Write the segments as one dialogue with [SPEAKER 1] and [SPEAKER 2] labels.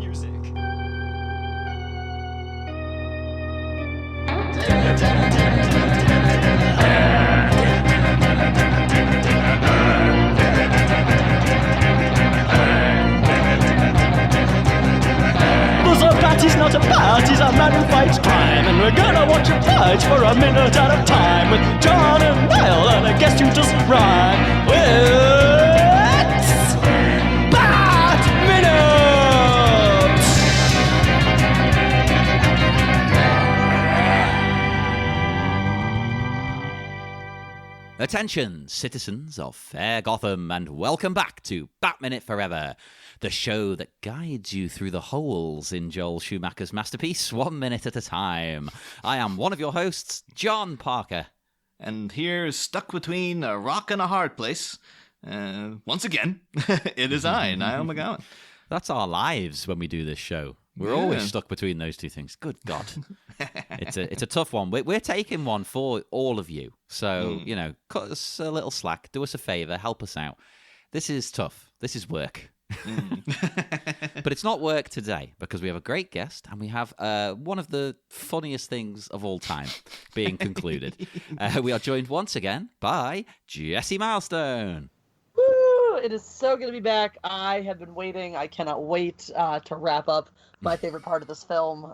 [SPEAKER 1] music.
[SPEAKER 2] Bat is not a bat, he's a man who fights crime. And we're gonna watch him fight for a minute at a time. With John and Niall and a guest who doesn't rhyme. It's Bat Minute!
[SPEAKER 3] Attention, citizens of fair Gotham, and welcome back to Bat Minute Forever, the show that guides you through the holes in Joel Schumacher's masterpiece, 1 minute at a time. I am one of your hosts, John Parker.
[SPEAKER 4] And here, stuck between a rock and a hard place, once again, it is I, Niall McGowan.
[SPEAKER 3] That's our lives when we do this show. We're always stuck between those two things. Good God. It's a tough one. We're taking one for all of you. So, cut us a little slack. Do us a favor. Help us out. This is tough. This is work. But it's not work today because we have a great guest and we have one of the funniest things of all time being concluded. We are joined once again by Jessi Milestone.
[SPEAKER 5] Woo! It is so good to be back. I have been waiting. I cannot wait to wrap up my favorite part of this film.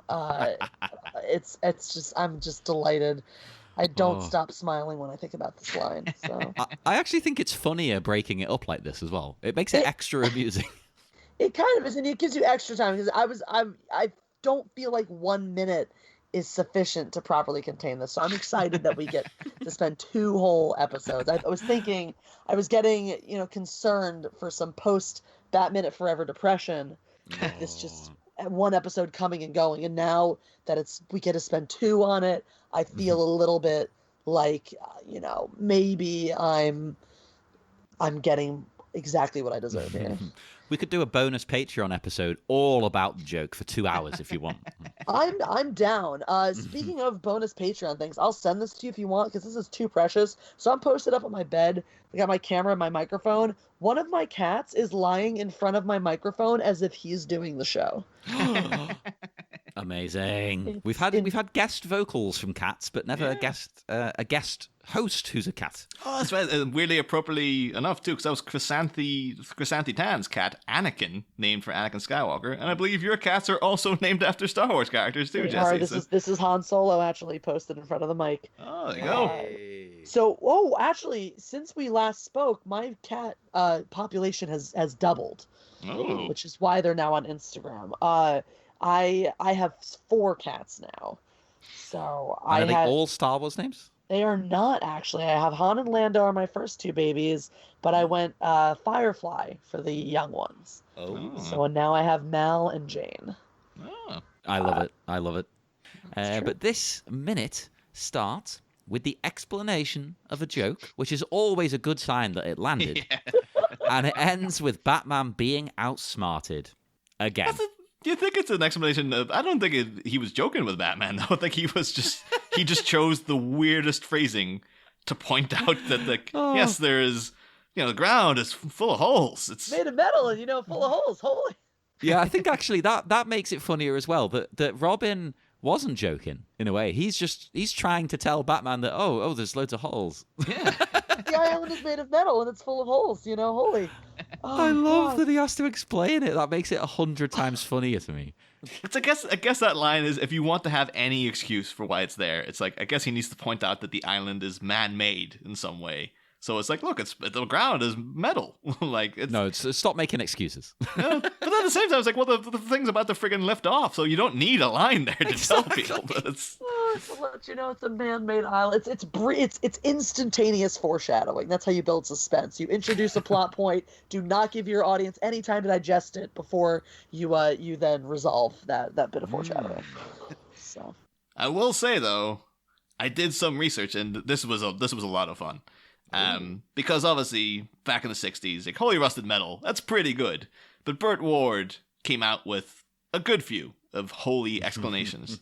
[SPEAKER 5] It's just I'm just delighted. I don't stop smiling when I think about this line. So
[SPEAKER 3] I actually think it's funnier breaking it up like this as well. It makes it extra amusing.
[SPEAKER 5] It kind of is, and it gives you extra time because I don't feel like 1 minute is sufficient to properly contain this. So I'm excited that we get to spend 2 whole episodes. I was thinking I was getting concerned for some post Bat Minute Forever depression. This just one episode coming and going, and now that we get to spend 2 on it, I feel a little bit like maybe I'm getting exactly what I deserve here.
[SPEAKER 3] We could do a bonus Patreon episode all about the joke for 2 hours if you want.
[SPEAKER 5] I'm down. Speaking of bonus Patreon things, I'll send this to you if you want because this is too precious. So I'm posted up on my bed. I got my camera and my microphone. One of my cats is lying in front of my microphone as if he's doing the show.
[SPEAKER 3] Amazing. We've had guest vocals from cats, but never a guest host who's a cat.
[SPEAKER 4] Oh, that's right. Weirdly, appropriately enough, too, because that was Chrysanthi Tan's cat, Anakin, named for Anakin Skywalker. And I believe your cats are also named after Star Wars characters, too, Jessi.
[SPEAKER 5] This is Han Solo actually posted in front of the mic.
[SPEAKER 4] Oh, there you go.
[SPEAKER 5] So, actually, since we last spoke, my cat population has doubled, which is why they're now on Instagram. I have 4 cats now. So
[SPEAKER 3] are they all Star Wars names?
[SPEAKER 5] They are not, actually. I have Han and Lando are my first 2 babies, but I went Firefly for the young ones.
[SPEAKER 4] Oh.
[SPEAKER 5] So now I have Mal and Jane.
[SPEAKER 4] Oh.
[SPEAKER 3] I love it. But this minute starts with the explanation of a joke, which is always a good sign that it landed. Yeah. And it ends with Batman being outsmarted again.
[SPEAKER 4] Do you think it's an explanation of... I don't think he was joking with Batman, though. I think he just chose the weirdest phrasing to point out that, yes, there is... the ground is full of holes. It's
[SPEAKER 5] made of metal and, full of holes. Holy...
[SPEAKER 3] Yeah, I think actually that makes it funnier as well, that Robin wasn't joking, in a way. He's trying to tell Batman that, oh, there's loads of holes.
[SPEAKER 4] Yeah.
[SPEAKER 5] The island is made of metal and it's full of holes, holy. Oh,
[SPEAKER 3] I love that he has to explain it. That makes it 100 times funnier to me.
[SPEAKER 4] I guess that line is, if you want to have any excuse for why it's there, it's like, I guess he needs to point out that the island is man-made in some way. So it's like, look, the ground is metal.
[SPEAKER 3] Stop making excuses.
[SPEAKER 4] But then at the same time, it's like, well, the thing's about to friggin' lift off, so you don't need a line there to tell people. But it's
[SPEAKER 5] to let you know it's a man-made island. It's instantaneous foreshadowing. That's how you build suspense. You introduce a plot point. Do not give your audience any time to digest it before you then resolve that bit of foreshadowing. So
[SPEAKER 4] I will say though, I did some research, and this was a lot of fun. Because obviously, back in the 60s, like, Holy Rusted Metal, that's pretty good. But Burt Ward came out with a good few of holy explanations.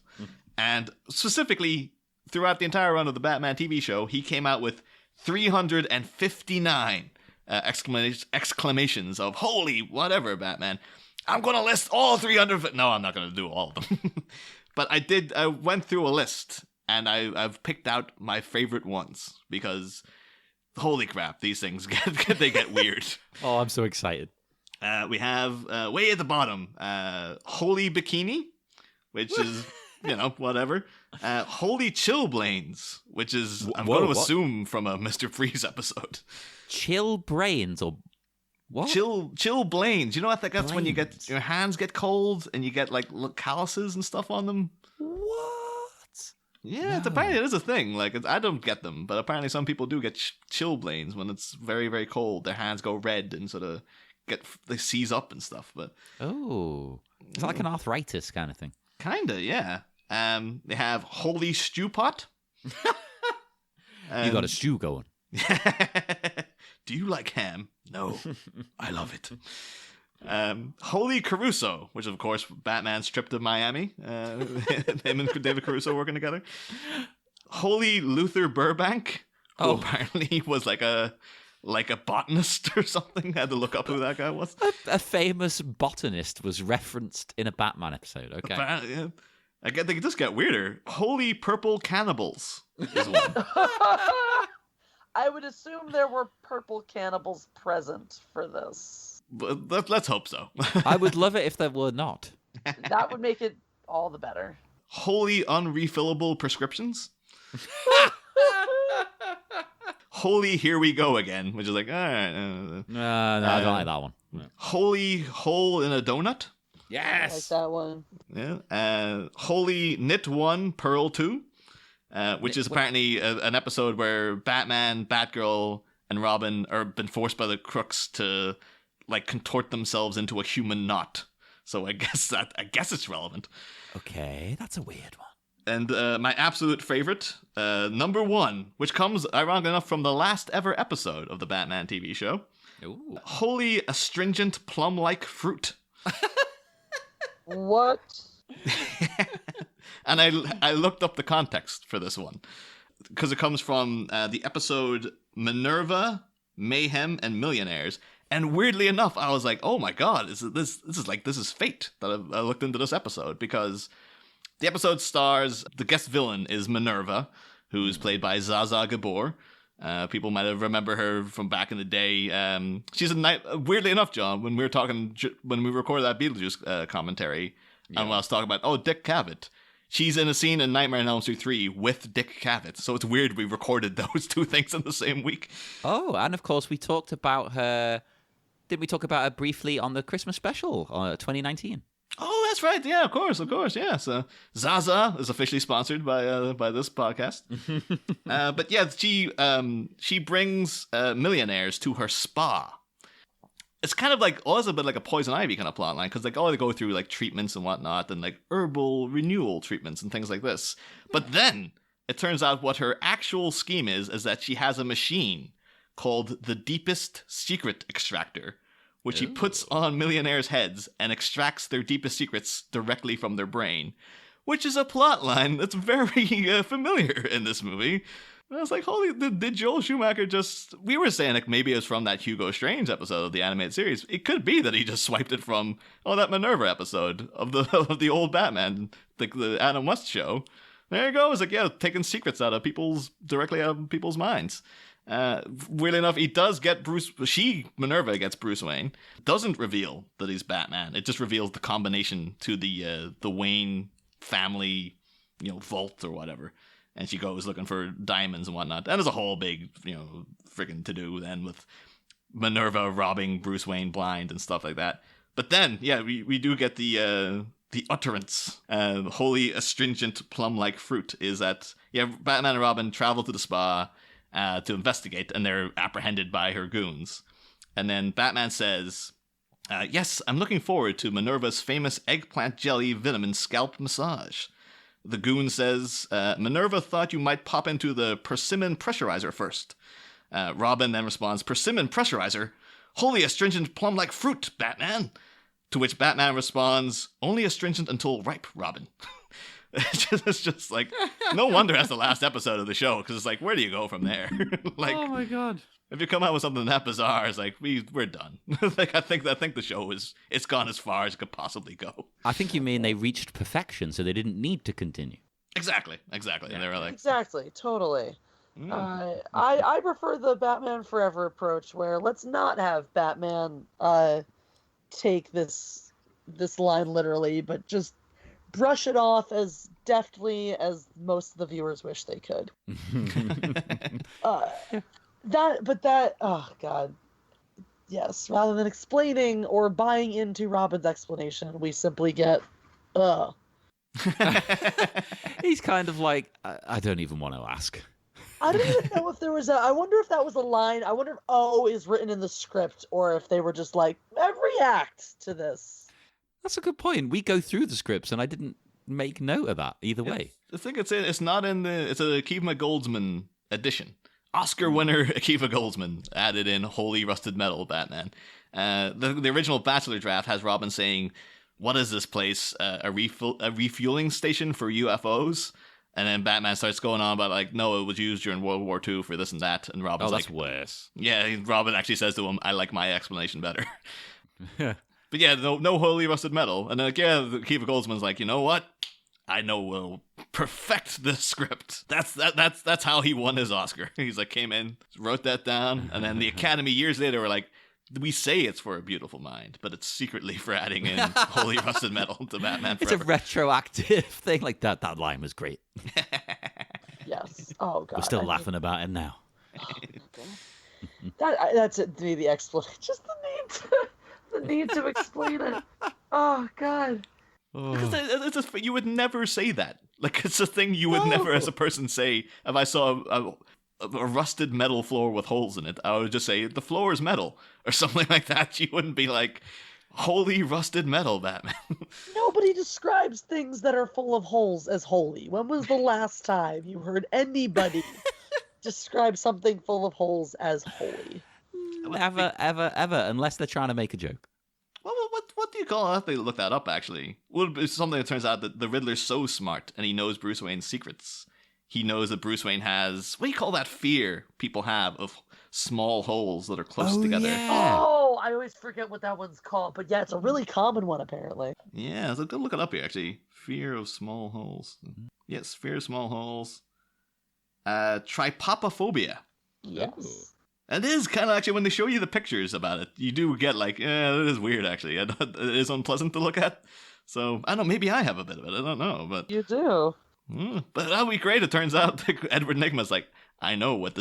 [SPEAKER 4] And specifically, throughout the entire run of the Batman TV show, he came out with 359 exclamations of holy whatever, Batman. I'm going to list all 300. No, I'm not going to do all of them. But I went through a list, and I've picked out my favorite ones because holy crap, these things they get weird.
[SPEAKER 3] Oh, I'm so excited.
[SPEAKER 4] We have way at the bottom, Holy Bikini, which is, whatever. Holy Chillblains, which is, I'm going to assume from a Mr. Freeze episode.
[SPEAKER 3] Chill brains or what?
[SPEAKER 4] Chill blains. You know what? That's when you get your hands get cold and you get like calluses and stuff on them.
[SPEAKER 3] What?
[SPEAKER 4] Yeah, apparently it is a thing. Like I don't get them, but apparently some people do get chill blains when it's very, very cold. Their hands go red and sort of they seize up and stuff. But
[SPEAKER 3] it's like an arthritis kind of thing.
[SPEAKER 4] Kinda, yeah. They have Holy Stew Pot.
[SPEAKER 3] You got a stew going.
[SPEAKER 4] Do you like ham? No, I love it. Holy Caruso, which of course Batman's trip to Miami. Him and David Caruso working together. Holy Luther Burbank, who apparently was like a botanist or something. I had to look up who that guy was.
[SPEAKER 3] A famous botanist was referenced in a Batman episode. Okay.
[SPEAKER 4] Yeah. I get they just get weirder. Holy Purple Cannibals is one.
[SPEAKER 5] I would assume there were purple cannibals present for this.
[SPEAKER 4] But let's hope so.
[SPEAKER 3] I would love it if there were not.
[SPEAKER 5] That would make it all the better.
[SPEAKER 4] Holy Unrefillable Prescriptions. Holy Here We Go Again, which is like, all right.
[SPEAKER 3] No, I don't like that one. No.
[SPEAKER 4] Holy Hole in a Donut.
[SPEAKER 3] Yes!
[SPEAKER 5] I like that one.
[SPEAKER 4] Yeah. Holy Knit 1, Pearl 2. Which is apparently an episode where Batman, Batgirl, and Robin are been forced by the crooks to like contort themselves into a human knot. So I guess it's relevant.
[SPEAKER 3] Okay, that's a weird one.
[SPEAKER 4] And my absolute favorite, number 1, which comes ironically enough from the last ever episode of the Batman TV show.
[SPEAKER 3] Ooh.
[SPEAKER 4] Holy Astringent Plum-like Fruit.
[SPEAKER 5] What?
[SPEAKER 4] And I looked up the context for this one because it comes from the episode Minerva, Mayhem, and Millionaires. And weirdly enough, I was like, "Oh my god, this is fate." That I looked into this episode because the episode stars the guest villain is Minerva, who's played by Zsa Gabor. People might have remember her from back in the day. She's weirdly enough, John, when we recorded that Beetlejuice commentary, and when I was talking about Dick Cavett. She's in a scene in Nightmare on Elm Street 3 with Dick Cavett. So it's weird we recorded those two things in the same week.
[SPEAKER 3] Oh, and of course we talked about her... Didn't we talk about her briefly on the Christmas special 2019?
[SPEAKER 4] Oh, that's right. Yeah, of course. Yeah, so Zaza is officially sponsored by this podcast. But yeah, she brings millionaires to her spa. It's kind of like also a bit like a Poison Ivy kind of plot line because they go through like treatments and whatnot and like herbal renewal treatments and things like this. But then it turns out what her actual scheme is that she has a machine called the Deepest Secret Extractor, which she puts on millionaires' heads and extracts their deepest secrets directly from their brain, which is a plot line that's very familiar in this movie. And I was like, holy, did Joel Schumacher we were saying like maybe it was from that Hugo Strange episode of the animated series. It could be that he just swiped it from, that Minerva episode of the old Batman, the Adam West show. There you go. It's like, taking secrets directly out of people's minds. Weirdly enough, he does get Minerva gets Bruce Wayne. Doesn't reveal that he's Batman. It just reveals the combination to the Wayne family, vault or whatever. And she goes looking for diamonds and whatnot. And there's a whole big, freaking to-do then with Minerva robbing Bruce Wayne blind and stuff like that. But then, we do get the utterance. Holy Astringent Plum-like Fruit is that, Batman and Robin travel to the spa to investigate, and they're apprehended by her goons. And then Batman says, yes, I'm looking forward to Minerva's famous eggplant jelly vitamin scalp massage. The goon says, Minerva thought you might pop into the persimmon pressurizer first. Robin then responds, persimmon pressurizer? Holy astringent plum-like fruit, Batman! To which Batman responds, only astringent until ripe, Robin. It's just like, no wonder that's the last episode of the show, because it's like, where do you go from there?
[SPEAKER 3] Oh my god.
[SPEAKER 4] If you come out with something that bizarre, it's like we're done. Like I think the show it's gone as far as it could possibly go.
[SPEAKER 3] I think you mean they reached perfection, so they didn't need to continue.
[SPEAKER 4] Exactly. And they were like,
[SPEAKER 5] exactly, totally. I prefer the Batman Forever approach, where let's not have Batman take this line literally, but just brush it off as deftly as most of the viewers wish they could. Oh god, yes. Rather than explaining or buying into Robin's explanation, we simply get,
[SPEAKER 3] He's kind of like, I don't even want to ask.
[SPEAKER 5] I don't even know if there was I wonder if that was a line. I wonder if is written in the script, or if they were just like, react to this.
[SPEAKER 3] That's a good point. We go through the scripts, and I didn't make note of that either way.
[SPEAKER 4] I think it's not in it's a Akiva Goldsman edition. Oscar winner Akiva Goldsman added in Holy Rusted Metal Batman. The original Bachelor draft has Robin saying, "What is this place? A refueling station for UFOs?" And then Batman starts going on about like, no, it was used during World War II for this and that. And Robin's
[SPEAKER 3] that's
[SPEAKER 4] like,
[SPEAKER 3] worse.
[SPEAKER 4] Yeah, Robin actually says to him, "I like my explanation better." But yeah, no Holy Rusted Metal. And then Akiva Goldsman's like, you know what? I know we'll perfect this script. That's how he won his Oscar. He's like, came in, wrote that down, and then the Academy years later were like, we say it's for A Beautiful Mind, but it's secretly for adding in Holy Rusted Metal to Batman Forever.
[SPEAKER 3] It's a retroactive thing. Like that line was great.
[SPEAKER 5] Yes. Oh god.
[SPEAKER 3] We're still laughing about it now.
[SPEAKER 5] That's it. To me, the explanation. Just the need to explain it. Oh god.
[SPEAKER 4] Because you would never say that. Like, it's a thing you would never, as a person, say. If I saw a rusted metal floor with holes in it, I would just say, the floor is metal, or something like that. You wouldn't be like, holy rusted metal, Batman.
[SPEAKER 5] Nobody describes things that are full of holes as holy. When was the last time you heard anybody describe something full of holes as holy?
[SPEAKER 3] Ever, unless they're trying to make a joke.
[SPEAKER 4] Well, what do you call it? I have to look that up, actually. Well, it's something that turns out that the Riddler's so smart, and he knows Bruce Wayne's secrets. He knows that Bruce Wayne has, what do you call that fear people have of small holes that are close together?
[SPEAKER 3] Yeah.
[SPEAKER 5] Oh, I always forget what that one's called, but yeah, it's a really common one, apparently.
[SPEAKER 4] Yeah, so go look it up here, actually. Fear of small holes. Yes, fear of small holes. Trypopophobia.
[SPEAKER 5] Yes.
[SPEAKER 3] Ooh.
[SPEAKER 4] It is kind of actually, when they show you the pictures about it, you do get like, it is weird actually. It is unpleasant to look at. So, I don't know, maybe I have a bit of it. I don't know, but...
[SPEAKER 5] You do.
[SPEAKER 4] But that'll be great. It turns out that Edward Nygma's like, I know what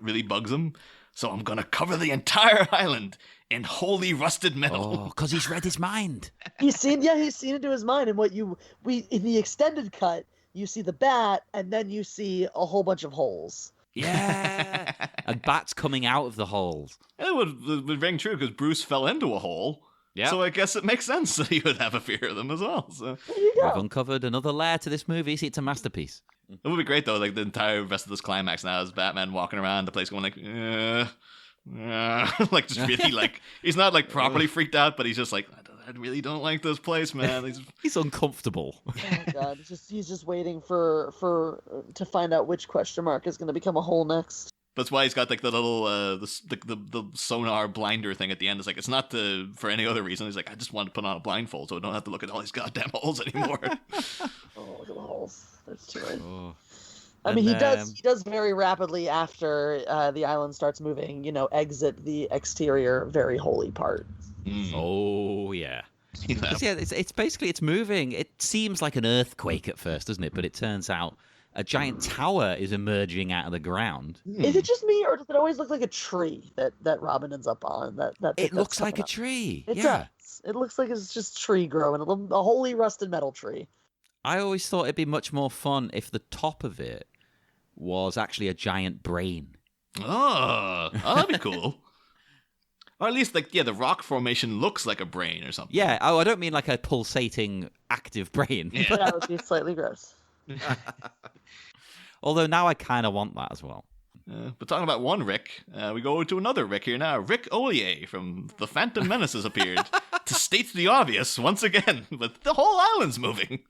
[SPEAKER 4] really bugs him, so I'm going to cover the entire island in holy rusted metal.
[SPEAKER 3] Oh, because he's read his mind.
[SPEAKER 5] He's seen into his mind, and in the extended cut, you see the bat, and then you see a whole bunch of holes.
[SPEAKER 3] Yeah. And bats coming out of the holes.
[SPEAKER 4] It would ring true because Bruce fell into a hole. Yeah. So I guess it makes sense that he would have a fear of them as well. So
[SPEAKER 3] we've uncovered another layer to this movie. See, it's a masterpiece.
[SPEAKER 4] It would be great though. Like the entire rest of this climax now is Batman walking around the place going like, like just really like he's not like properly freaked out, but he's just like, I really don't like this place, man.
[SPEAKER 3] He's uncomfortable.
[SPEAKER 5] Oh god, he's just waiting to find out which question mark is going to become a hole next.
[SPEAKER 4] That's why he's got like the little the sonar blinder thing at the end. It's like it's not for any other reason. He's like, I just want to put on a blindfold so I don't have to look at all these goddamn holes anymore.
[SPEAKER 5] Oh, look at the holes. There's too many.
[SPEAKER 3] Oh.
[SPEAKER 5] I mean, he does very rapidly after the island starts moving. Exit the exterior very holy part.
[SPEAKER 3] Oh yeah. It's basically it's moving. It seems like an earthquake at first, doesn't it? But it turns out a giant tower is emerging out of the ground.
[SPEAKER 5] Is it just me, or does it always look like a tree that Robin ends up on?
[SPEAKER 3] It looks like a tree.
[SPEAKER 5] It does. It looks like it's just tree growing, a holy rusted metal tree.
[SPEAKER 3] I always thought it'd be much more fun if the top of it was actually a giant brain.
[SPEAKER 4] Oh, that'd be cool. Or at least, the rock formation looks like a brain or something.
[SPEAKER 3] Yeah. Oh, I don't mean like a pulsating, active brain.
[SPEAKER 5] Yeah. That would be slightly gross.
[SPEAKER 3] Although now I kind of want that as well.
[SPEAKER 4] But talking about one Rick, we go to another Rick here now. Rick Ollier from The Phantom Menace has appeared to state the obvious once again, but the whole island's moving.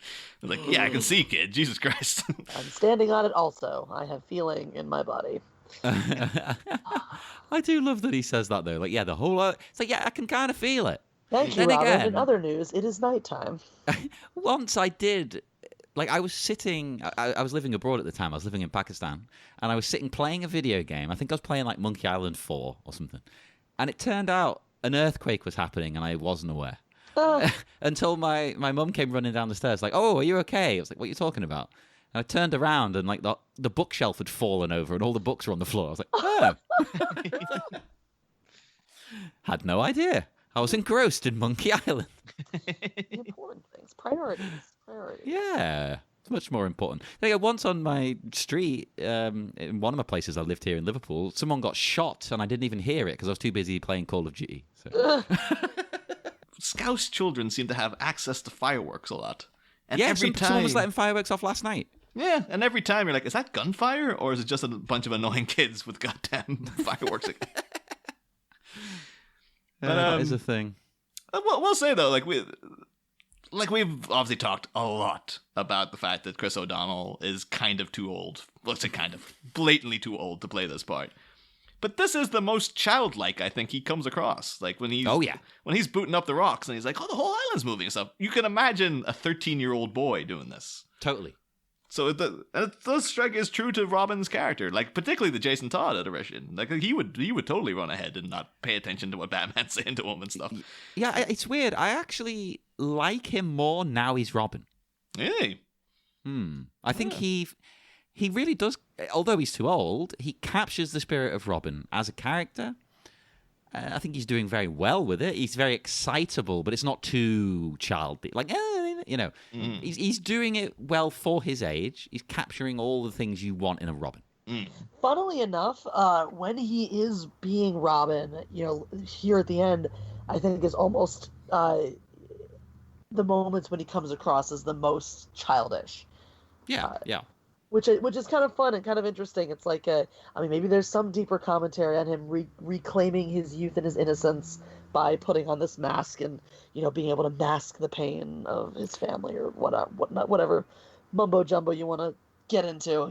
[SPEAKER 4] Like, yeah, I can see, kid. Jesus Christ.
[SPEAKER 5] I'm standing on it also. I have feeling in my body.
[SPEAKER 3] I do love that he says that though. Like, yeah, the whole. It's like, yeah, I can kind of feel it.
[SPEAKER 5] Thank you,
[SPEAKER 3] Then
[SPEAKER 5] Robin.
[SPEAKER 3] again-
[SPEAKER 5] In other news, it is nighttime.
[SPEAKER 3] Once I did, like, I was sitting. I was living abroad at the time. I was living in Pakistan, and I was sitting playing a video game. I think I was playing like Monkey Island 4 or something, and it turned out an earthquake was happening, and I wasn't aware. Until my mum came running down the stairs, like, "Oh, are you okay?" I was like, "What are you talking about?" And I turned around, and like the bookshelf had fallen over, and all the books were on the floor. I was like, "Oh." Had no idea. I was engrossed in Monkey Island.
[SPEAKER 5] The important things, priorities.
[SPEAKER 3] Yeah, it's much more important. Once on my street, in one of my places I lived here in Liverpool, someone got shot, and I didn't even hear it because I was too busy playing Call of Duty. So.
[SPEAKER 4] Scouse children seem to have access to fireworks a lot. And
[SPEAKER 3] Yeah,
[SPEAKER 4] every
[SPEAKER 3] someone was
[SPEAKER 4] time,
[SPEAKER 3] letting fireworks off last night.
[SPEAKER 4] yeah, and every time you're like, is that gunfire or is it just a bunch of annoying kids with goddamn fireworks?
[SPEAKER 3] That is a thing.
[SPEAKER 4] We'll say though, we've obviously talked a lot about the fact that Chris O'Donnell is kind of too old. Let's say kind of blatantly too old to play this part. But this is the most childlike I think he comes across. Like when he's when he's booting up the rocks and he's like, "Oh, the whole island's moving and stuff." You can imagine a 13-year-old boy doing this.
[SPEAKER 3] Totally.
[SPEAKER 4] So it does strike as true to Robin's character, like particularly the Jason Todd iteration. Like he would totally run ahead and not pay attention to what Batman's saying to him and stuff.
[SPEAKER 3] Yeah, it's weird. I actually like him more now he's Robin.
[SPEAKER 4] Hey.
[SPEAKER 3] I think he really does, although he's too old, he captures the spirit of Robin as a character. I think he's doing very well with it. He's very excitable, but it's not too childish. Like, he's doing it well for his age. He's capturing all the things you want in a Robin.
[SPEAKER 5] Funnily enough, when he is being Robin, here at the end, I think is almost the moments when he comes across as the most childish.
[SPEAKER 3] Yeah.
[SPEAKER 5] Which is kind of fun and kind of interesting. It's like, maybe there's some deeper commentary on him reclaiming his youth and his innocence by putting on this mask and, being able to mask the pain of his family or whatever mumbo jumbo you want to get into,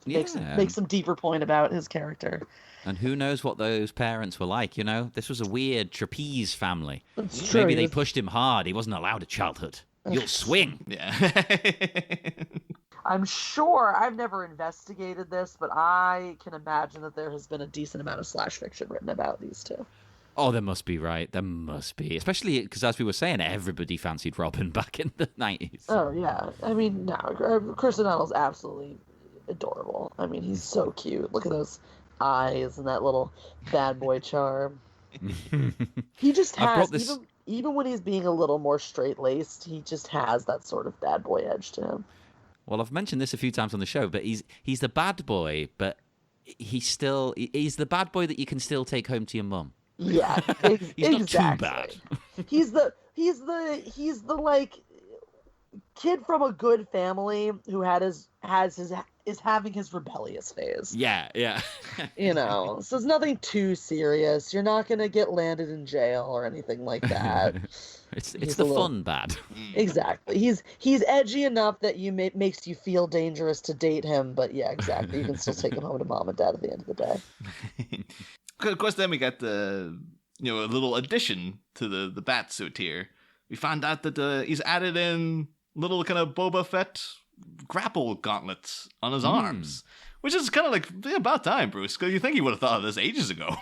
[SPEAKER 5] make some deeper point about his character.
[SPEAKER 3] And who knows what those parents were like, This was a weird trapeze family.
[SPEAKER 5] It's true.
[SPEAKER 3] Maybe they pushed him hard. He wasn't allowed a childhood. You'll swing.
[SPEAKER 4] Yeah.
[SPEAKER 5] I'm sure, I've never investigated this, but I can imagine that there has been a decent amount of slash fiction written about these two.
[SPEAKER 3] Oh, there must be, right? There must be. Especially because, as we were saying, everybody fancied Robin back in the 90s.
[SPEAKER 5] Oh, yeah. No, Chris O'Donnell's absolutely adorable. He's so cute. Look at those eyes and that little bad boy charm. He just has, even when he's being a little more straight-laced, he just has that sort of bad boy edge to him.
[SPEAKER 3] Well, I've mentioned this a few times on the show, but he's the bad boy, but he's the bad boy that you can still take home to your mum.
[SPEAKER 5] Yeah,
[SPEAKER 3] he's not too bad.
[SPEAKER 5] He's the like kid from a good family who is having his rebellious phase.
[SPEAKER 3] Yeah.
[SPEAKER 5] So it's nothing too serious. You're not gonna get landed in jail or anything like that.
[SPEAKER 3] It's the fun bad.
[SPEAKER 5] Exactly. He's edgy enough that makes you feel dangerous to date him, but yeah, exactly. You can still take him home to mom and dad at the end of the day.
[SPEAKER 4] Of course, then we got a little addition to the bat suit here. We found out that he's added in little kind of Boba Fett grapple gauntlets on his arms, which is kind of like about time, Bruce. Because you think he would have thought of this ages ago.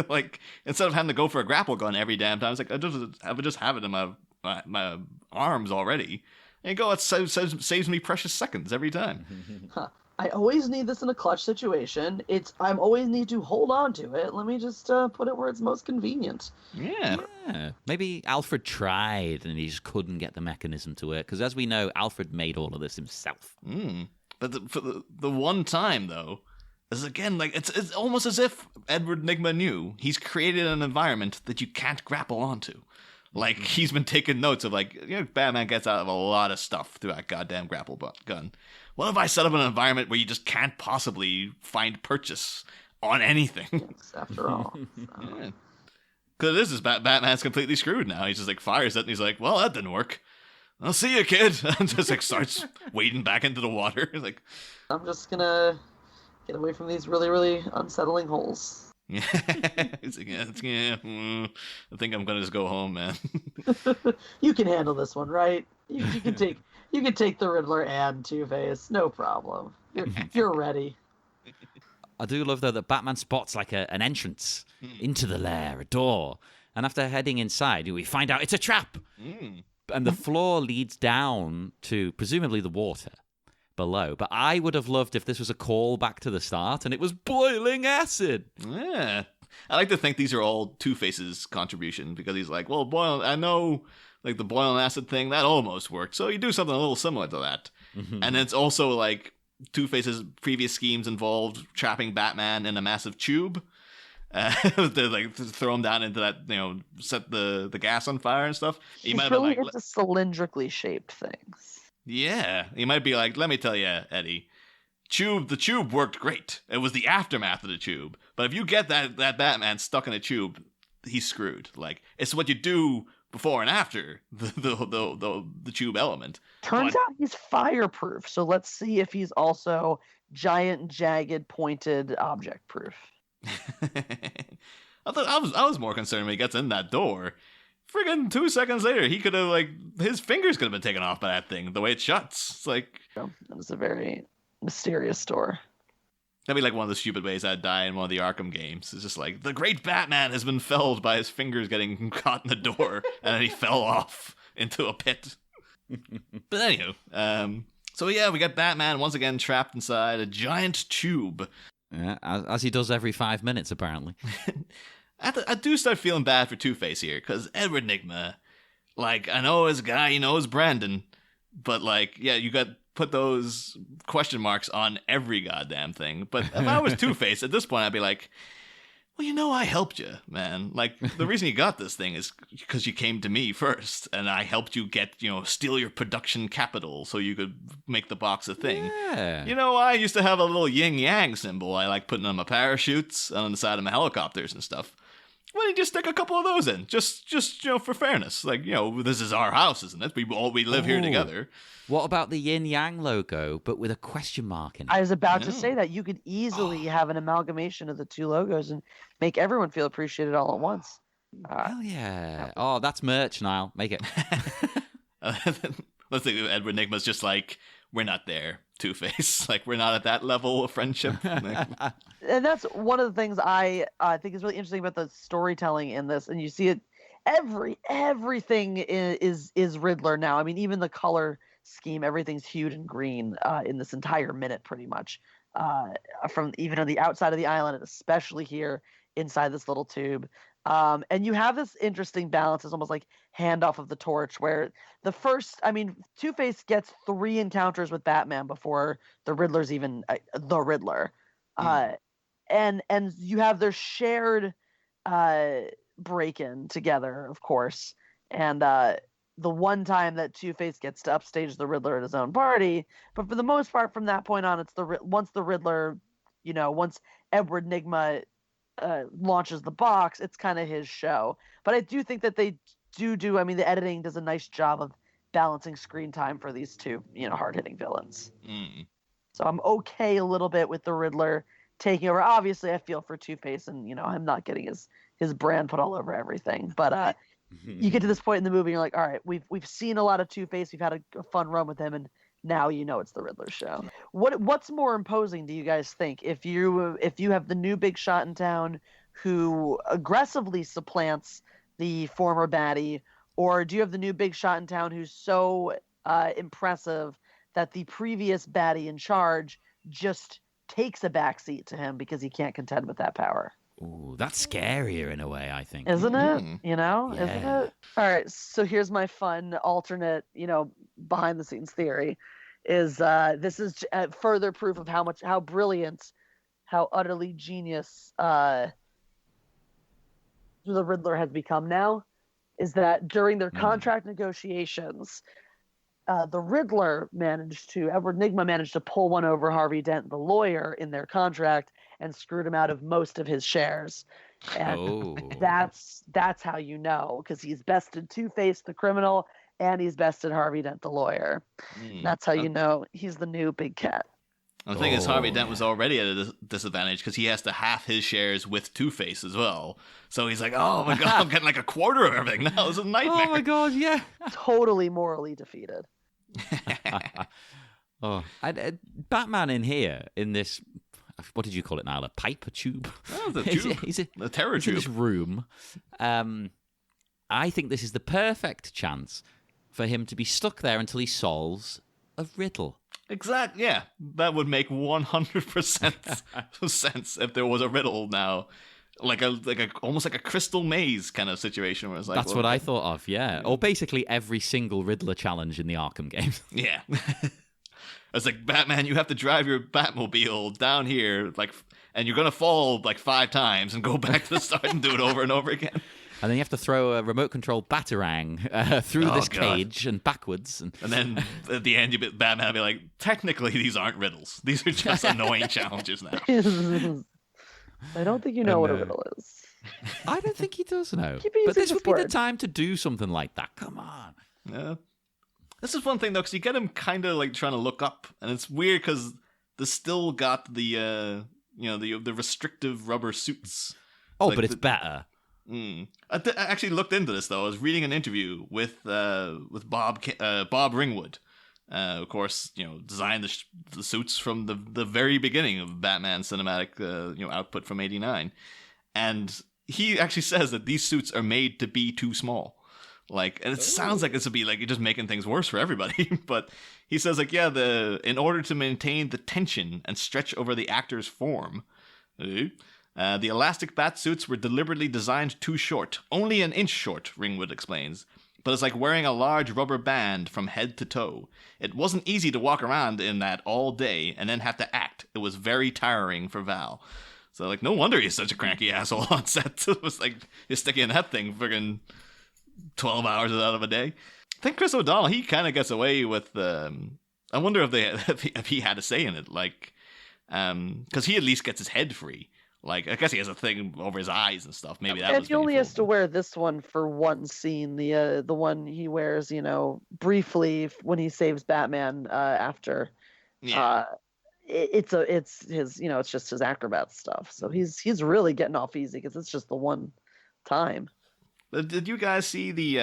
[SPEAKER 4] Like instead of having to go for a grapple gun every damn time, it's like I would just have it in my arms already. And it saves me precious seconds every time.
[SPEAKER 5] I always need this in a clutch situation. I always need to hold on to it. Let me just put it where it's most convenient.
[SPEAKER 3] Yeah. Maybe Alfred tried and he just couldn't get the mechanism to work. Because as we know, Alfred made all of this himself.
[SPEAKER 4] But for the one time, though, is again, like, it's almost as if Edward Nygma knew he's created an environment that you can't grapple onto. Like, he's been taking notes of, like, Batman gets out of a lot of stuff through that goddamn grapple gun. What if I set up an environment where you just can't possibly find purchase on anything?
[SPEAKER 5] Yes, after all.
[SPEAKER 4] Because this is Batman's completely screwed now. He just, like, fires it, and he's like, well, that didn't work. I'll see you, kid. And just, like, starts wading back into the water. Like,
[SPEAKER 5] I'm just gonna Get away from these really, really unsettling holes.
[SPEAKER 4] Yeah. I think I'm gonna just go home, man.
[SPEAKER 5] You can handle this one, right? You can take the Riddler and Two-Face, no problem. You're ready.
[SPEAKER 3] I do love, though, that Batman spots like an entrance into the lair, a door. And after heading inside, we find out it's a trap. And the floor leads down to presumably the water below. But I would have loved if this was a call back to the start and it was boiling acid.
[SPEAKER 4] Yeah. I like to think these are all Two-Face's contribution, because he's like, well, I know like the boiling acid thing, that almost worked. So you do something a little similar to that. And it's also like Two-Face's previous schemes involved trapping Batman in a massive tube. To like throw him down into that, set the gas on fire and stuff.
[SPEAKER 5] He might really into cylindrically shaped things.
[SPEAKER 4] Yeah, he might be like, let me tell you, Eddie, the tube worked great. It was the aftermath of the tube. But if you get that Batman stuck in a tube, he's screwed. Like, it's what you do before and after the tube element.
[SPEAKER 5] Turns out he's fireproof. So let's see if he's also giant, jagged, pointed object proof.
[SPEAKER 4] I was more concerned when he gets in that door. Friggin' 2 seconds later, he could have, like, his fingers could have been taken off by that thing, the way it shuts. It's like...
[SPEAKER 5] That was a very mysterious door.
[SPEAKER 4] That'd be like one of the stupid ways I'd die in one of the Arkham games. It's just like, the great Batman has been felled by his fingers getting caught in the door, and then he fell off into a pit. But anywho, so yeah, we got Batman once again trapped inside a giant tube.
[SPEAKER 3] Yeah, as he does every 5 minutes, apparently.
[SPEAKER 4] I do start feeling bad for Two-Face here, because Edward Nygma, like, I know his guy, he knows Brandon, but, like, yeah, you got put those question marks on every goddamn thing. But if I was Two-Face, at this point, I'd be like, well, I helped you, man. Like, the reason you got this thing is because you came to me first, and I helped you get, steal your production capital so you could make the box a thing.
[SPEAKER 3] Yeah.
[SPEAKER 4] I used to have a little yin-yang symbol I like putting on my parachutes and on the side of my helicopters and stuff. Why don't you just stick a couple of those in? Just for fairness. Like, this is our house, isn't it? We live here together.
[SPEAKER 3] What about the yin-yang logo, but with a question mark in it?
[SPEAKER 5] I was about to say that you could easily have an amalgamation of the two logos and make everyone feel appreciated all at once.
[SPEAKER 3] Hell yeah. Oh, that's merch, Niall. Make it.
[SPEAKER 4] Let's think Edward Nygma's just like, we're not there, Two-Face. Like, we're not at that level of friendship.
[SPEAKER 5] And that's one of the things I think is really interesting about the storytelling in this. And you see it, everything is Riddler now. I mean, even the color scheme, everything's hued and green in this entire minute, pretty much. From even on the outside of the island, and especially here inside this little tube. And you have this interesting balance. It's almost like handoff of the torch, where Two-Face gets 3 encounters with Batman before the Riddler's even the Riddler. And you have their shared break-in together, of course. And the one time that Two-Face gets to upstage the Riddler at his own party. But for the most part, from that point on, it's once the Riddler, once Edward Nygma launches the box, it's kind of his show. But I do think that they do the editing does a nice job of balancing screen time for these two, hard-hitting villains. So I'm okay a little bit with the Riddler taking over. Obviously, I feel for Two-Face, and I'm not getting his brand put all over everything. But you get to this point in the movie, and you're like, all right, we've seen a lot of Two-Face, we've had a fun run with him, and now it's the Riddler show. What's more imposing, do you guys think? If you have the new big shot in town who aggressively supplants the former baddie, or do you have the new big shot in town who's so impressive that the previous baddie in charge just takes a backseat to him because he can't contend with that power?
[SPEAKER 3] Ooh, that's scarier in a way, I think.
[SPEAKER 5] Isn't it?
[SPEAKER 3] Yeah.
[SPEAKER 5] Isn't it? All right, so here's my fun alternate, behind the scenes theory is this is further proof of how brilliant, how utterly genius the Riddler has become now, is that during their contract negotiations, Edward Nygma managed to pull one over Harvey Dent, the lawyer, in their contract and screwed him out of most of his shares. And that's how because he's bested Two-Face, the criminal, and he's bested Harvey Dent, the lawyer. That's how he's the new big cat.
[SPEAKER 4] And the thing is, Harvey Dent was already at a disadvantage because he has to half his shares with Two-Face as well. So he's like, oh my god, I'm getting like a quarter of everything now. This is a nightmare.
[SPEAKER 3] Oh my god, yeah.
[SPEAKER 5] Totally morally defeated.
[SPEAKER 3] Batman in here, in this, what did you call it now? A pipe? A tube?
[SPEAKER 4] Oh, the tube. The terror tube.
[SPEAKER 3] In this room. I think this is the perfect chance for him to be stuck there until he solves a riddle.
[SPEAKER 4] Exactly. Yeah, that would make 100% sense if there was a riddle now, like a almost like a crystal maze kind of situation where it's like
[SPEAKER 3] that's what I thought of. Yeah, or basically every single Riddler challenge in the Arkham games.
[SPEAKER 4] Yeah, it's like Batman. You have to drive your Batmobile down here, and you're gonna fall like 5 times and go back to the start and do it over and over again.
[SPEAKER 3] And then you have to throw a remote-controlled batarang through this cage and backwards. And
[SPEAKER 4] then at the end, Batman will be like, technically, these aren't riddles. These are just annoying challenges now.
[SPEAKER 5] I don't think you know what a riddle is.
[SPEAKER 3] I don't think he does know.
[SPEAKER 5] But
[SPEAKER 3] this would be the time to do something like that. Come on.
[SPEAKER 4] Yeah. This is one thing, though, because you get him kind of like trying to look up. And it's weird because they still got the restrictive rubber suits.
[SPEAKER 3] Oh, like but it's better.
[SPEAKER 4] I actually looked into this though. I was reading an interview with Bob Ringwood, of course, designed the suits from the very beginning of Batman cinematic output from '89, and he actually says that these suits are made to be too small. And it sounds like this would be like you're just making things worse for everybody. But he says in order to maintain the tension and stretch over the actor's form. The elastic bat suits were deliberately designed too short, only an inch short, Ringwood explains. But it's like wearing a large rubber band from head to toe. It wasn't easy to walk around in that all day and then have to act. It was very tiring for Val. So, no wonder he's such a cranky asshole on set. It was like, you're sticking in that thing friggin' 12 hours out of a day. I think Chris O'Donnell, he kind of gets away with I wonder if he had a say in it, because he at least gets his head free. I guess he has a thing over his eyes and stuff. Maybe that was.
[SPEAKER 5] He only has to wear this one for one scene. The one he wears, briefly when he saves Batman after. Yeah. It's his, it's just his acrobat stuff. So he's really getting off easy because it's just the one time.
[SPEAKER 4] Did you guys see the?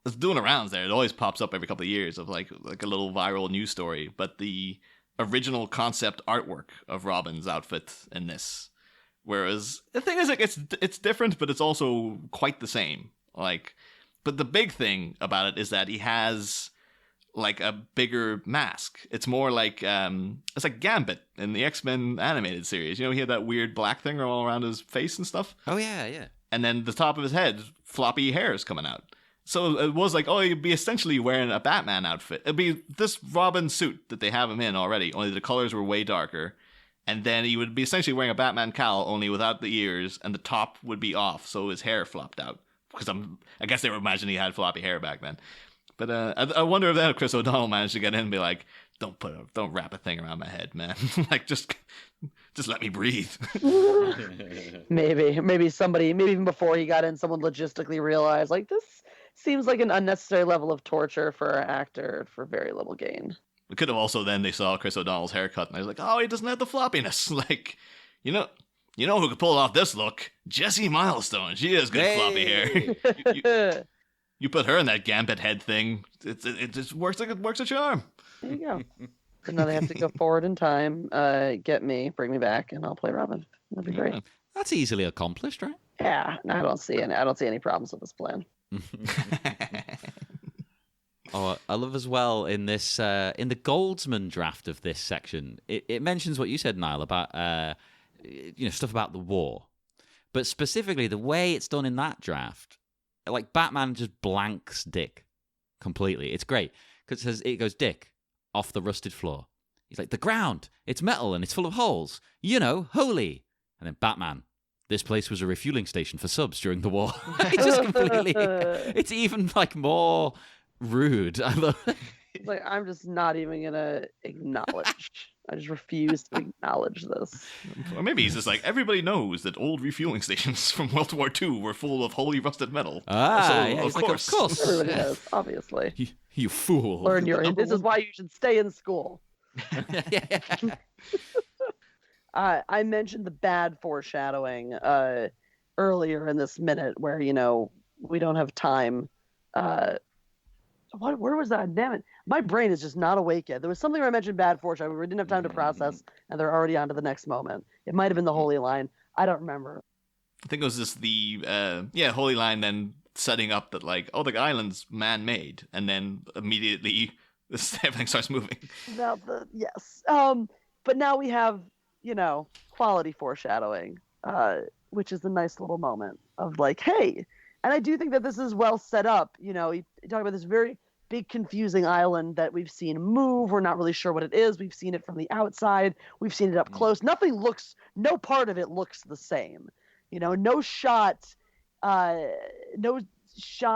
[SPEAKER 4] It's doing the rounds there. It always pops up every couple of years of like a little viral news story, but the original concept artwork of Robin's outfit in this. Whereas the thing is, it's different, but it's also quite the same. But the big thing about it is that he has a bigger mask. It's more like it's like Gambit in the X-Men animated series. He had that weird black thing all around his face and stuff.
[SPEAKER 3] Oh yeah.
[SPEAKER 4] And then the top of his head, floppy hair is coming out. So it was he'd be essentially wearing a Batman outfit. It'd be this Robin suit that they have him in already, only the colors were way darker. And then he would be essentially wearing a Batman cowl, only without the ears, and the top would be off, so his hair flopped out. Because I guess they were imagining he had floppy hair back then. But I wonder if Chris O'Donnell managed to get in and be like, don't wrap a thing around my head, man. Just let me breathe.
[SPEAKER 5] Maybe somebody, maybe even before he got in, someone logistically realized, this seems like an unnecessary level of torture for an actor for very little gain.
[SPEAKER 4] We could have also they saw Chris O'Donnell's haircut and I was like, oh, he doesn't have the floppiness. You know who could pull off this look? Jessi Milestone. She has good floppy hair. You put her in that Gambit head thing, it just works a charm.
[SPEAKER 5] There you go. So now they have to go forward in time, get me, bring me back, and I'll play Robin. That'd be great.
[SPEAKER 3] That's easily accomplished, right?
[SPEAKER 5] Yeah, I don't see any problems with this plan.
[SPEAKER 3] Oh, I love as well in this in the Goldsman draft of this section. It mentions what you said, Niall, about stuff about the war, but specifically the way it's done in that draft, Batman just blanks Dick completely. It's great because it goes Dick off the rusted floor. He's like, the ground, it's metal and it's full of holes. Holy. And then Batman, this place was a refueling station for subs during the war. It's just completely. It's even more rude. I love it.
[SPEAKER 5] I'm just not even gonna acknowledge. I just refuse to acknowledge this.
[SPEAKER 4] Or maybe he's just everybody knows that old refueling stations from World War II were full of holy rusted metal.
[SPEAKER 3] Of
[SPEAKER 4] course.
[SPEAKER 3] Of course.
[SPEAKER 5] Everybody knows, obviously.
[SPEAKER 3] You fool.
[SPEAKER 5] Learn this is why you should stay in school.
[SPEAKER 1] I mentioned the bad foreshadowing earlier in this minute where, we don't have time. Where was that? Damn it. My brain is just not awake yet. There was something where I mentioned bad foreshadowing. We didn't have time to process, and they're already on to the next moment. It might have been the Holy Line. I don't remember.
[SPEAKER 4] I think it was just the, Holy Line then setting up that, like, the island's man-made, and then immediately everything starts moving.
[SPEAKER 1] Yes. But now we have, quality foreshadowing, which is a nice little moment of like, hey, and I do think that this is well set up. You talk about this very big confusing island that we've seen move. We're not really sure what it is. We've seen it from the outside. We've seen it up close. No part of it looks the same. No shot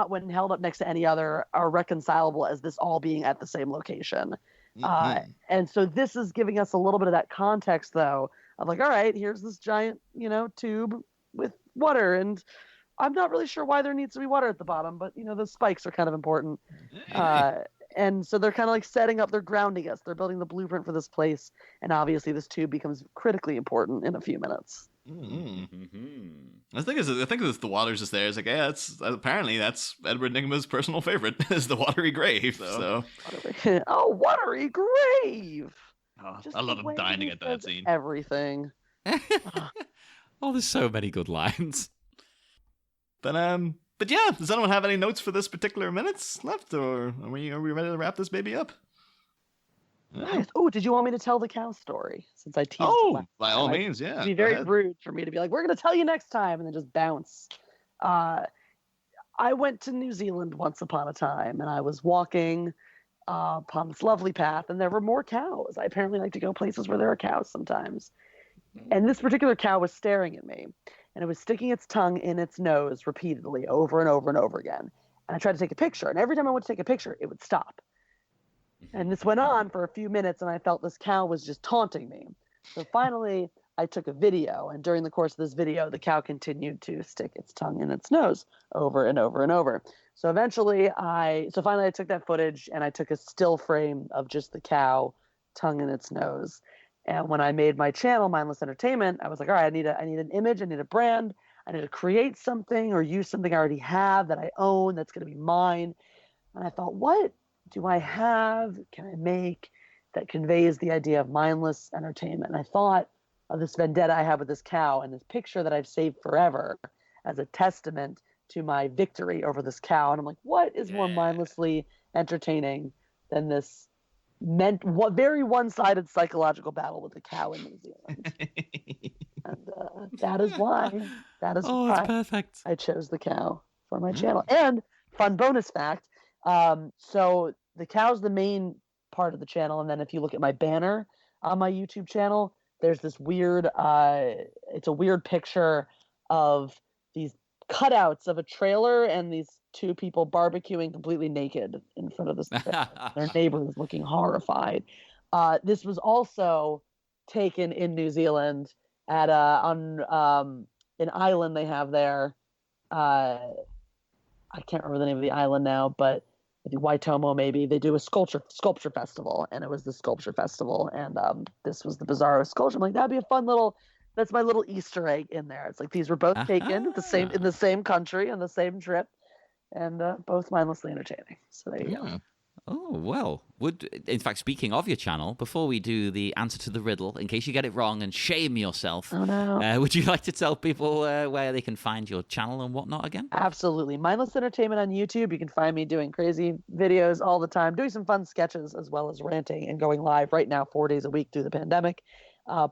[SPEAKER 1] when held up next to any other are reconcilable as this all being at the same location. And so this is giving us a little bit of that context, though, of like, all right, here's this giant, tube with water, and I'm not really sure why there needs to be water at the bottom, but, the spikes are kind of important. And so they're kind of like setting up, they're grounding us. They're building the blueprint for this place, and obviously this tube becomes critically important in a few minutes.
[SPEAKER 4] I think the water's just there. It's like, apparently that's Edward Nygma's personal favorite is the watery grave. So.
[SPEAKER 1] Watery grave.
[SPEAKER 4] I love him dying to get that scene.
[SPEAKER 1] Everything.
[SPEAKER 3] There's so many good lines.
[SPEAKER 4] But yeah, does anyone have any notes for this particular minutes left, or are we ready to wrap this baby up?
[SPEAKER 1] Nice. Oh, did you want me to tell the cow story? Since I teased it
[SPEAKER 4] by all means, yeah.
[SPEAKER 1] It'd be very rude for me to be like, we're going to tell you next time, and then just bounce. I went to New Zealand once upon a time, and I was walking upon this lovely path, and there were more cows. I apparently like to go places where there are cows sometimes. And this particular cow was staring at me, and it was sticking its tongue in its nose repeatedly over and over and over again. And I tried to take a picture, and every time I went to take a picture, it would stop. And this went on for a few minutes, and I felt this cow was just taunting me. So finally, I took a video, and during the course of this video, the cow continued to stick its tongue in its nose over and over and over. So finally I took that footage, and I took a still frame of just the cow, tongue in its nose. And when I made my channel, Mindless Entertainment, I was like, all right, I need an image, I need a brand, I need to create something or use something I already have that I own that's going to be mine. And I thought, what do I have, can I make that conveys the idea of mindless entertainment? And I thought of this vendetta I have with this cow and this picture that I've saved forever as a testament to my victory over this cow. And I'm like, what is more mindlessly entertaining than this very one-sided psychological battle with the cow in New Zealand? And that is why. That's
[SPEAKER 3] perfect.
[SPEAKER 1] I chose the cow for my channel. And fun bonus fact, so the cow's the main part of the channel, and then if you look at my banner on my YouTube channel, there's this weird it's a weird picture of these cutouts of a trailer and these two people barbecuing completely naked in front of this their neighbor is looking horrified. This was also taken in New Zealand at on an island they have there. I can't remember the name of the island now, but I think Waitomo maybe. They do a sculpture festival, and it was the sculpture festival, and this was the Bizarro sculpture. I'm like, that'd be a fun little. That's my little Easter egg in there. It's like these were both taken in the same country on the same trip, and both mindlessly entertaining. So there you go.
[SPEAKER 3] Oh, well, in fact, speaking of your channel, before we do the answer to the riddle, in case you get it wrong and shame yourself, would you like to tell people where they can find your channel and whatnot again?
[SPEAKER 1] Absolutely. Mindless Entertainment on YouTube. You can find me doing crazy videos all the time, doing some fun sketches as well as ranting and going live right now 4 days a week through the pandemic.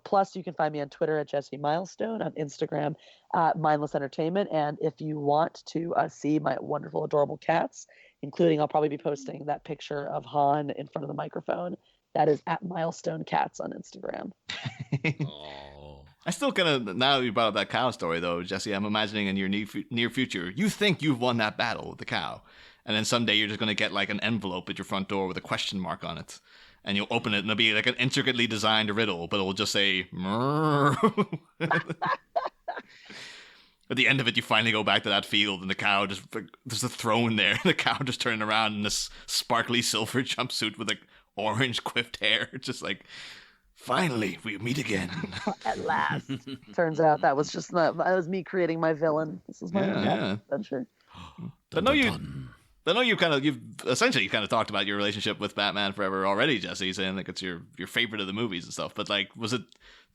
[SPEAKER 1] Plus, you can find me on Twitter at Jessi Milestone, on Instagram at Mindless Entertainment. And if you want to see my wonderful, adorable cats, including I'll probably be posting that picture of Han in front of the microphone, that is at Milestone Cats on Instagram.
[SPEAKER 4] I still kind of, now you brought up that cow story, though, Jessi, I'm imagining in your near future, you think you've won that battle with the cow. And then someday you're just going to get like an envelope at your front door with a question mark on it. And you'll open it and it'll be like an intricately designed riddle, but it'll just say, At the end of it, you finally go back to that field and the cow there's a throne there. The cow just turning around in this sparkly silver jumpsuit with like orange quiffed hair. Just like, finally, we meet again.
[SPEAKER 1] At last. Turns out that was just that was me creating my villain. This is my adventure.
[SPEAKER 4] I know you've essentially kind of talked about your relationship with Batman Forever already, Jessi, saying like it's your favorite of the movies and stuff. But like,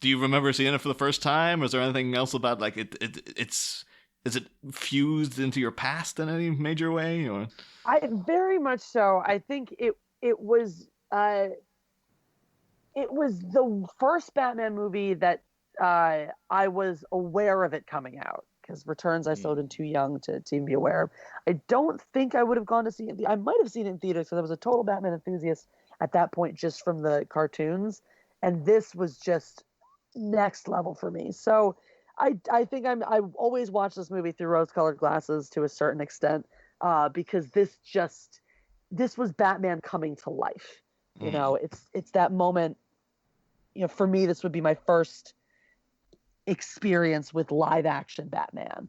[SPEAKER 4] do you remember seeing it for the first time? Or is there anything else about like is it fused into your past in any major way? Or
[SPEAKER 1] I very much so. I think it was the first Batman movie that I was aware of it coming out. Because Returns I still been too young to even be aware of. I don't think I would have gone to see it. I might have seen it in theaters because I was a total Batman enthusiast at that point just from the cartoons. And this was just next level for me. So I think I always watch this movie through rose-colored glasses to a certain extent because this was Batman coming to life. You know, it's that moment. You know, for me, this would be my first experience with live action Batman.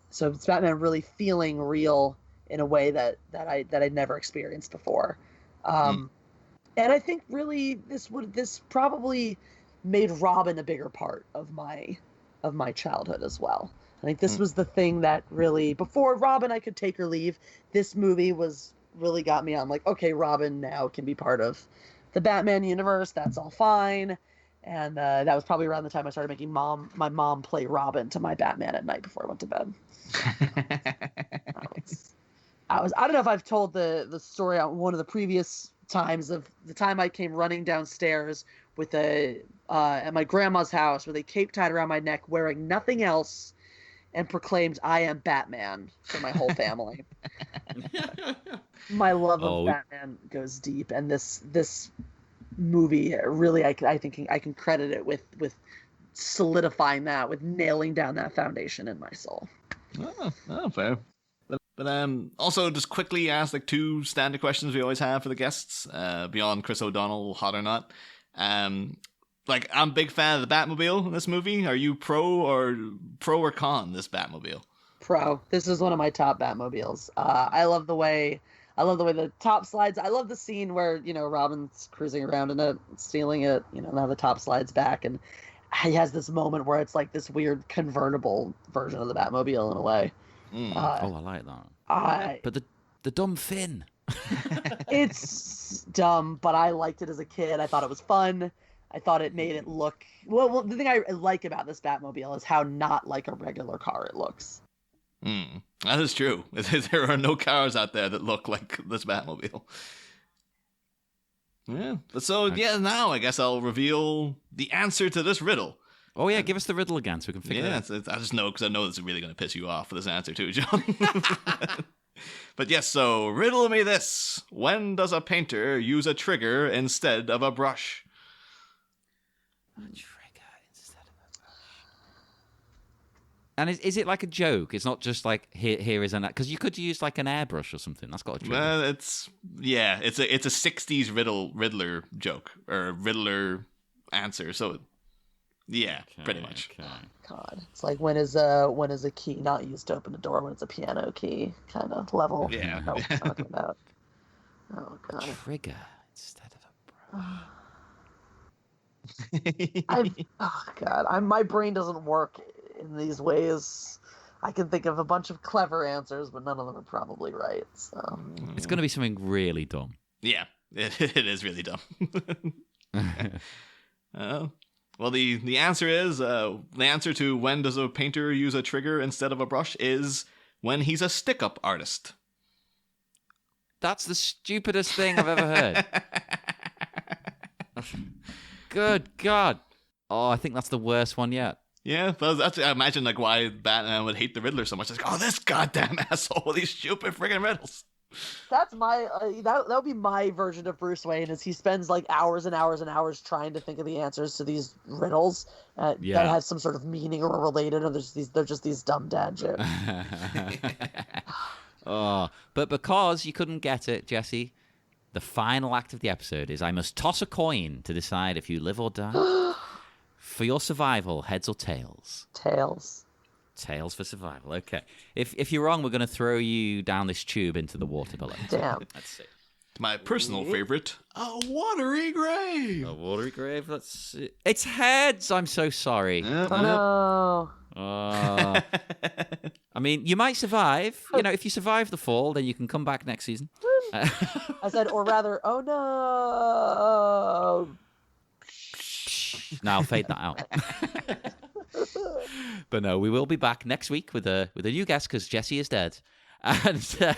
[SPEAKER 1] So it's Batman really feeling real in a way that I'd never experienced before. And I think really this probably made Robin a bigger part of my childhood as well. I think this was the thing that really, before Robin I could take or leave, this movie really got me on like, okay, Robin now can be part of the Batman universe. That's all fine. And that was probably around the time I started making my mom play Robin to my Batman at night before I went to bed. I don't know if I've told the story on one of the previous times of the time I came running downstairs with at my grandma's house with a cape tied around my neck, wearing nothing else, and proclaimed, "I am Batman" for my whole family. My love of Batman goes deep, and this movie really, I think I can credit it with solidifying that, with nailing down that foundation in my soul.
[SPEAKER 4] Oh, fair. But also just quickly ask like two standard questions we always have for the guests, beyond Chris O'Donnell, hot or not. Like, I'm a big fan of the Batmobile in this movie. Are you pro or con this Batmobile?
[SPEAKER 1] Pro. This is one of my top Batmobiles. I love the way the top slides. I love the scene where, you know, Robin's cruising around in it, stealing it, you know, now the top slides back, and he has this moment where it's like this weird convertible version of the Batmobile in a way.
[SPEAKER 3] I like that. But the dumb fin.
[SPEAKER 1] It's dumb, but I liked it as a kid. I thought it was fun. I thought it made it look... Well, the thing I like about this Batmobile is how not like a regular car it looks.
[SPEAKER 4] That is true. There are no cars out there that look like this Batmobile. Yeah. Now I guess I'll reveal the answer to this riddle.
[SPEAKER 3] Oh, yeah, give us the riddle again so we can figure it out.
[SPEAKER 4] I just know, because I know this is really going to piss you off for this answer too, John. But yes, so riddle me this. When does a painter use a trigger instead of a brush?
[SPEAKER 3] A trigger instead of a brush. And is it like a joke? It's not just like, here is an... Because you could use like an airbrush or something. That's got a trigger.
[SPEAKER 4] Well, it's a 60s Riddler joke, or Riddler answer, so... Yeah, okay, pretty much.
[SPEAKER 3] Okay.
[SPEAKER 1] God, it's like when is a key not used to open a door when it's a piano key kind of level.
[SPEAKER 4] Yeah.
[SPEAKER 1] What we're talking about. Oh God.
[SPEAKER 3] Trigger instead of a
[SPEAKER 1] brush. My brain doesn't work in these ways. I can think of a bunch of clever answers, but none of them are probably right. So
[SPEAKER 3] it's going to be something really dumb.
[SPEAKER 4] Yeah, it is really dumb. Well, the answer is, the answer to when does a painter use a trigger instead of a brush is when he's a stick-up artist.
[SPEAKER 3] That's the stupidest thing I've ever heard. Good God. Oh, I think that's the worst one yet.
[SPEAKER 4] Yeah, that's I imagine like why Batman would hate the Riddler so much. It's like, oh, this goddamn asshole with these stupid friggin' riddles.
[SPEAKER 1] That's my that would be my version of Bruce Wayne, is he spends like hours and hours and hours trying to think of the answers to these riddles that have some sort of meaning or related, or they're just these dumb dad jokes.
[SPEAKER 3] But because you couldn't get it, Jessi, the final act of the episode is I must toss a coin to decide if you live or die. For your survival, heads or tails?
[SPEAKER 1] Tails.
[SPEAKER 3] Tails for survival. Okay. If you're wrong, we're going to throw you down this tube into the water below.
[SPEAKER 1] Damn.
[SPEAKER 3] Let's see.
[SPEAKER 4] My personal favorite, a watery grave.
[SPEAKER 3] A watery grave. Let's see. It's heads. I'm so sorry.
[SPEAKER 5] Oh, no.
[SPEAKER 3] I mean, you might survive. You know, if you survive the fall, then you can come back next season.
[SPEAKER 5] I said, or rather, oh no.
[SPEAKER 3] Now fade that out. But no, we will be back next week with a new guest because Jessi is dead, and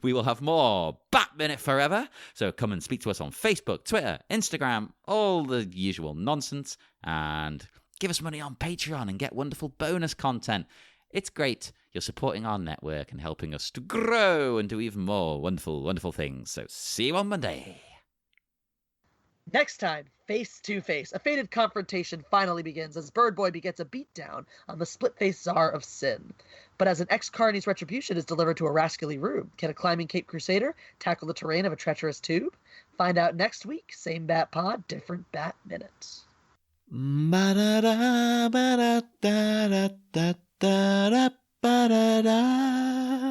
[SPEAKER 3] we will have more Bat Minute Forever. So come and speak to us on Facebook, Twitter, Instagram, all the usual nonsense, and give us money on Patreon and get wonderful bonus content. It's great. You're supporting our network and helping us to grow and do even more wonderful, wonderful things. So see you on Monday.
[SPEAKER 1] Next time, Face to Face, a fated confrontation finally begins as Birdboy begets a beatdown on the split-faced czar of sin. But as an ex-carny's retribution is delivered to a rascally room, can a climbing Cape Crusader tackle the terrain of a treacherous tube? Find out next week. Same Bat Pod, different Bat Minute.
[SPEAKER 3] Ba-da-da, ba-da-da-da-da-da-da-da-da-da.